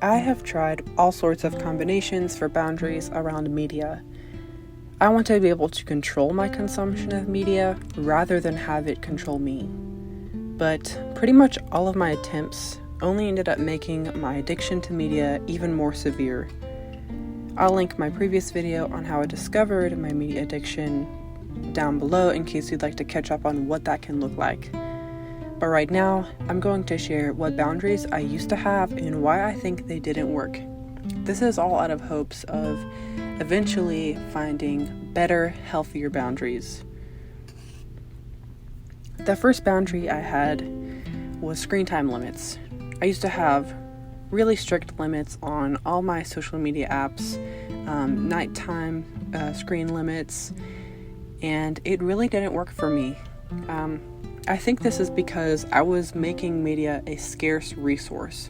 I have tried all sorts of combinations for boundaries around media. I want to be able to control my consumption of media rather than have it control me. But pretty much all of my attempts only ended up making my addiction to media even more severe. I'll link my previous video on how I discovered my media addiction down below in case you'd like to catch up on what that can look like. But right now, I'm going to share what boundaries I used to have and why I think they didn't work. This is all out of hopes of eventually finding better, healthier boundaries. The first boundary I had was screen time limits. I used to have really strict limits on all my social media apps, nighttime screen limits, and it really didn't work for me. I think this is because I was making media a scarce resource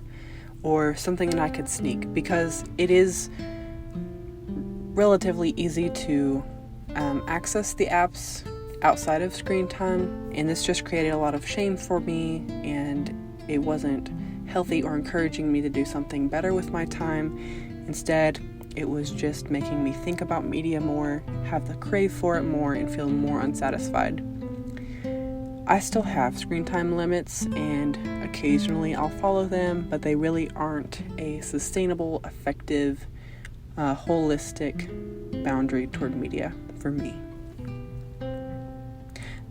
or something that I could sneak, because it is relatively easy to access the apps outside of screen time, and this just created a lot of shame for me, and it wasn't healthy or encouraging me to do something better with my time. Instead, it was just making me think about media more, have the crave for it more, and feel more unsatisfied. I still have screen time limits, and occasionally I'll follow them, but they really aren't a sustainable, effective, holistic boundary toward media for me.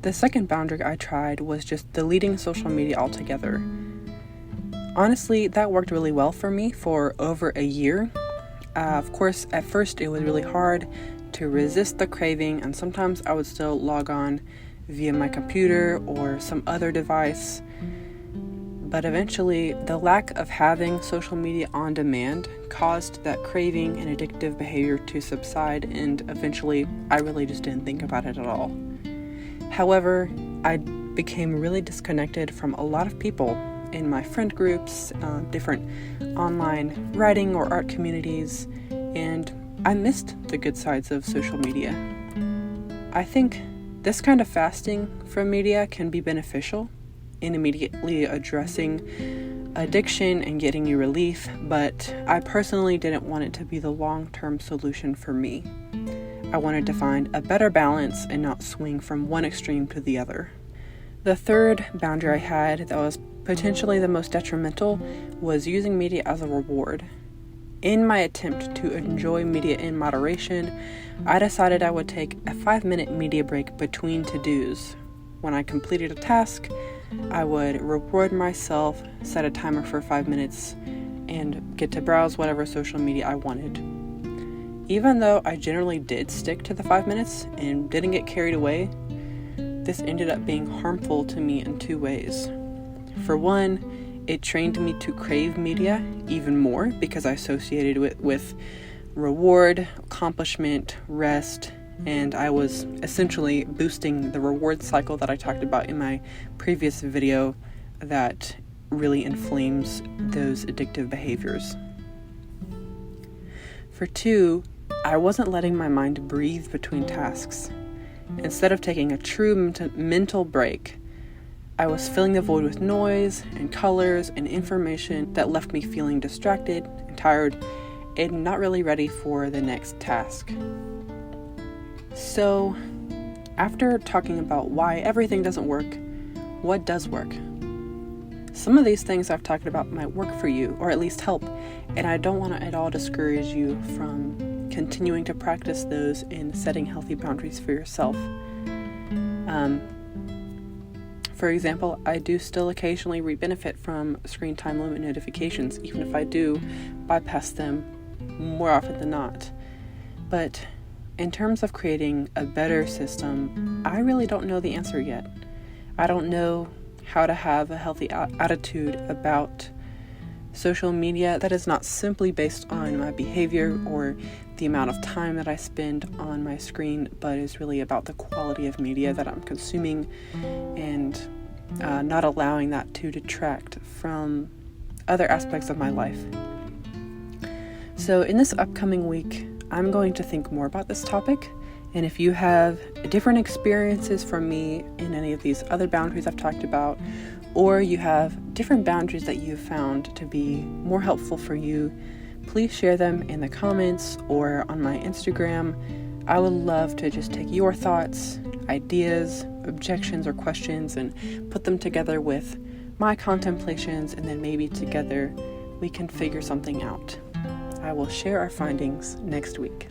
The second boundary I tried was just deleting social media altogether. Honestly, that worked really well for me for over a year. Of course, at first it was really hard to resist the craving, and sometimes I would still log on via my computer or some other device. But eventually, the lack of having social media on demand caused that craving and addictive behavior to subside, and eventually, I really just didn't think about it at all. However, I became really disconnected from a lot of people in my friend groups, different online writing or art communities, and I missed the good sides of social media. I think this kind of fasting from media can be beneficial in immediately addressing addiction and getting you relief, but I personally didn't want it to be the long-term solution for me. I wanted to find a better balance and not swing from one extreme to the other. The third boundary I had that was potentially the most detrimental was using media as a reward. In my attempt to enjoy media in moderation, I decided I would take a 5-minute media break between to-dos. When I completed a task, I would reward myself, set a timer for 5 minutes, and get to browse whatever social media I wanted. Even though I generally did stick to the 5 minutes and didn't get carried away, this ended up being harmful to me in two ways. For one, it trained me to crave media even more because I associated it with reward, accomplishment, rest, and I was essentially boosting the reward cycle that I talked about in my previous video that really inflames those addictive behaviors. For two, I wasn't letting my mind breathe between tasks. Instead of taking a true mental break, I was filling the void with noise and colors and information that left me feeling distracted and tired and not really ready for the next task. So, after talking about why everything doesn't work, what does work? Some of these things I've talked about might work for you, or at least help, and I don't want to at all discourage you from continuing to practice those in setting healthy boundaries for yourself. For example, I do still occasionally benefit from screen time limit notifications, even if I do bypass them more often than not. But in terms of creating a better system, I really don't know the answer yet. I don't know how to have a healthy attitude about social media that is not simply based on my behavior or the amount of time that I spend on my screen, but is really about the quality of media that I'm consuming and not allowing that to detract from other aspects of my life. So in this upcoming week, I'm going to think more about this topic And if you have different experiences from me in any of these other boundaries I've talked about, or you have different boundaries that you've found to be more helpful for you, please share them in the comments or on my Instagram. I would love to just take your thoughts, ideas, objections, or questions and put them together with my contemplations, and then maybe together we can figure something out. I will share our findings next week.